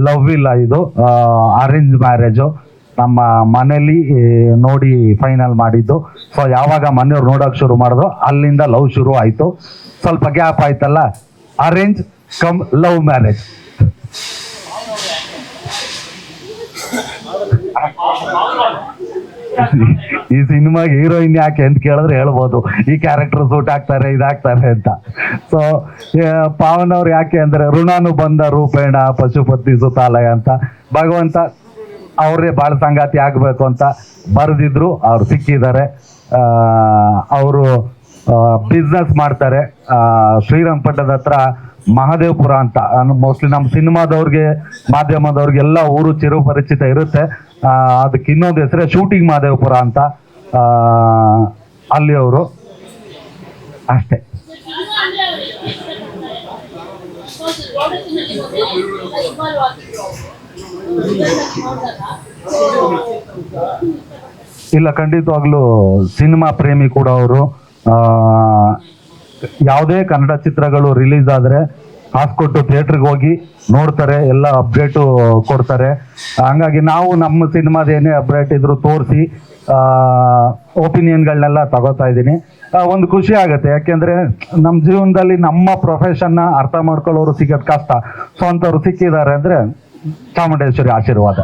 Love ಇಲ್ಲ, ಇದು arrange marriage. ನಮ್ಮ ಮನೇಲಿ ನೋಡಿ ಫೈನಲ್ ಮಾಡಿದ್ದು. ಸೊ ಯಾವಾಗ ಮನೆಯವ್ರು ನೋಡೋಕೆ ಶುರು ಮಾಡಿದ್ರು ಅಲ್ಲಿಂದ ಲವ್ ಶುರು ಆಯಿತು. ಸ್ವಲ್ಪ ಗ್ಯಾಪ್ ಆಯ್ತಲ್ಲ, ಅರೇಂಜ್ ಕಮ್ ಲವ್ ಮ್ಯಾರೇಜ್. ಈ ಸಿನಿಮಾಗೆ ಹೀರೋಯಿನ್ ಯಾಕೆ ಅಂತ ಕೇಳಿದ್ರೆ ಹೇಳ್ಬೋದು, ಈ ಕ್ಯಾರೆಕ್ಟರ್ ಸೂಟ್ ಆಗ್ತಾರೆ, ಇದಾಗ್ತಾರೆ ಅಂತ. ಸೊ ಪಾವನ್ ಅವ್ರು ಯಾಕೆ ಅಂದ್ರೆ ಋಣಾನು ಬಂದ ರೂಪೇಣ ಪಶುಪತಿ ಸುತಾಲಯ ಅಂತ ಭಗವಂತ ಅವರೇ ಬಾಳ ಸಂಗಾತಿ ಆಗ್ಬೇಕು ಅಂತ ಬರೆದಿದ್ರು. ಅವ್ರು ಸಿಕ್ಕಿದ್ದಾರೆ. ಅವರು ಬಿಸ್ನೆಸ್ ಮಾಡ್ತಾರೆ ಶ್ರೀರಂಗಪಟ್ಟಣದ ಹತ್ರ ಮಹದೇವಪುರ ಅಂತ. ಮೋಸ್ಟ್ಲಿ ನಮ್ಮ ಸಿನಿಮಾದವ್ರಿಗೆ ಮಾಧ್ಯಮದವ್ರಿಗೆಲ್ಲ ಊರು ಚಿರಪರಿಚಿತ ಇರುತ್ತೆ. ಅದಕ್ಕೆ ಇನ್ನೊಂದು ಹೆಸರೇ ಶೂಟಿಂಗ್ ಮಹದೇವಪುರ ಅಂತ. ಅಲ್ಲಿ ಅವರು ಅಷ್ಟೇ. ಇಲ್ಲ, ಖಂಡಿತವಾಗ್ಲೂ ಸಿನಿಮಾ ಪ್ರೇಮಿ ಕೂಡ ಅವರು. ಯಾವುದೇ ಕನ್ನಡ ಚಿತ್ರಗಳು ರಿಲೀಸ್ ಆದರೆ ಹಾಸ್ಕೊಟ್ಟು ಥಿಯೇಟ್ರಿಗೆ ಹೋಗಿ ನೋಡ್ತಾರೆ, ಎಲ್ಲ ಅಪ್ಡೇಟು ಕೊಡ್ತಾರೆ. ಹಂಗಾಗಿ ನಾವು ನಮ್ಮ ಸಿನಿಮಾದ ಏನೇ ಅಪ್ಡೇಟ್ ಇದ್ರು ತೋರಿಸಿ ಒಪಿನಿಯನ್ಗಳನ್ನೆಲ್ಲ ತಗೋತಾ ಇದ್ದೀನಿ. ಒಂದು ಖುಷಿ ಆಗುತ್ತೆ, ಯಾಕೆಂದರೆ ನಮ್ಮ ಜೀವನದಲ್ಲಿ ನಮ್ಮ ಪ್ರೊಫೆಷನ್ನ ಅರ್ಥ ಮಾಡ್ಕೊಳ್ಳೋರು ಸಿಗೋದು ಕಷ್ಟ. ಸೊ ಅಂಥವ್ರು ಸಿಕ್ಕಿದ್ದಾರೆ ಅಂದರೆ ಚಾಮುಂಡೇಶ್ವರಿ ಆಶೀರ್ವಾದ.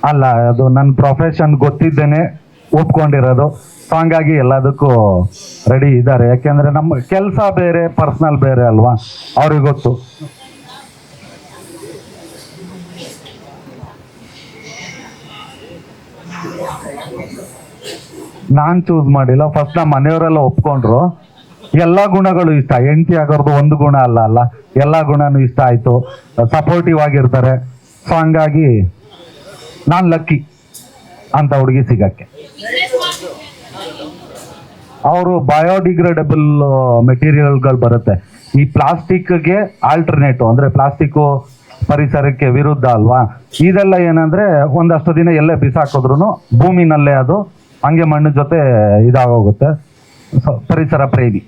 ಅಲ್ಲ, ಅದು ನನ್ನ ಪ್ರೊಫೆಷನ್ ಗೊತ್ತಿದ್ದೇನೆ ಒಪ್ಕೊಂಡಿರೋದು. ಸೊ ಹಂಗಾಗಿ ಎಲ್ಲದಕ್ಕೂ ರೆಡಿ ಇದ್ದಾರೆ. ಯಾಕೆಂದ್ರೆ ನಮ್ಮ ಕೆಲಸ ಬೇರೆ, ಪರ್ಸ್ನಲ್ ಬೇರೆ ಅಲ್ವಾ, ಅವ್ರಿಗೆ ಗೊತ್ತು. ನಾನು ಚೂಸ್ ಮಾಡಿಲ್ಲ, ಫಸ್ಟ್ ನಮ್ಮ ಮನೆಯವರೆಲ್ಲ ಒಪ್ಕೊಂಡ್ರು. ಎಲ್ಲ ಗುಣಗಳು ಇಷ್ಟ, ಹೆಂಡತಿ ಆಗೋರ್ದು ಒಂದು ಗುಣ ಅಲ್ಲ, ಎಲ್ಲ ಗುಣನೂ ಇಷ್ಟ ಆಯ್ತು. ಸಪೋರ್ಟಿವ್ ಆಗಿರ್ತಾರೆ. ಸೊ ಹಂಗಾಗಿ ನಾನು ಲಕ್ಕಿ ಅಂತ ಹುಡುಗಿ ಸಿಗಕ್ಕೆ. ಅವರು ಬಯೋಡಿಗ್ರೇಡಬಲ್ ಮೆಟೀರಿಯಲ್ಗಳು ಬರುತ್ತೆ. ಈ ಪ್ಲಾಸ್ಟಿಕ್ಗೆ ಆಲ್ಟರ್ನೇಟಿವ್ ಅಂದ್ರೆ ಪ್ಲಾಸ್ಟಿಕ್ಕು ಪರಿಸರಕ್ಕೆ ವಿರುದ್ಧ ಅಲ್ವಾ. ಇದೆಲ್ಲ ಏನಂದ್ರೆ ಒಂದಷ್ಟು ದಿನ ಎಲ್ಲೇ ಬಿಸಾಕಿದ್ರು ಭೂಮಿನಲ್ಲೇ ಅದು ಹಂಗೆ ಮಣ್ಣು ಜೊತೆ ಇದಾಗೋಗುತ್ತೆ. ಪರಿಸರ ಪ್ರೇಮಿ.